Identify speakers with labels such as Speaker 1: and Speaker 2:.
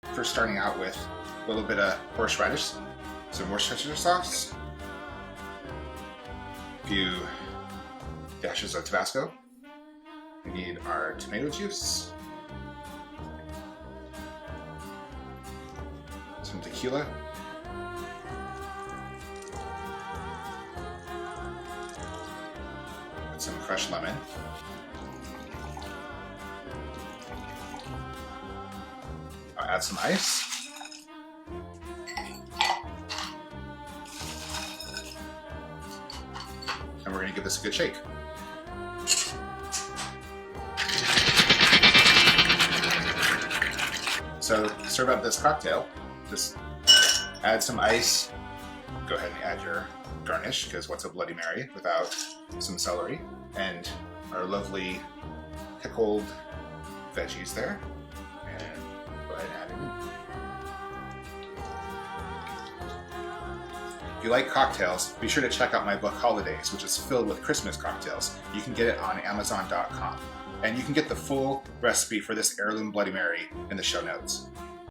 Speaker 1: First starting out with a little bit of horseradish, some Worcestershire sauce, a few dashes of Tabasco. We need our tomato juice, some tequila, with some crushed lemon, I'll add some ice, and we're going to give this a good shake. So to serve up this cocktail, just add some ice, go ahead and add your garnish, because what's a Bloody Mary without some celery, and our lovely pickled veggies there, and go ahead and add it in. If you like cocktails, be sure to check out my book Holidays, which is filled with Christmas cocktails. You can get it on Amazon.com. And you can get the full recipe for this heirloom Bloody Mary in the show notes.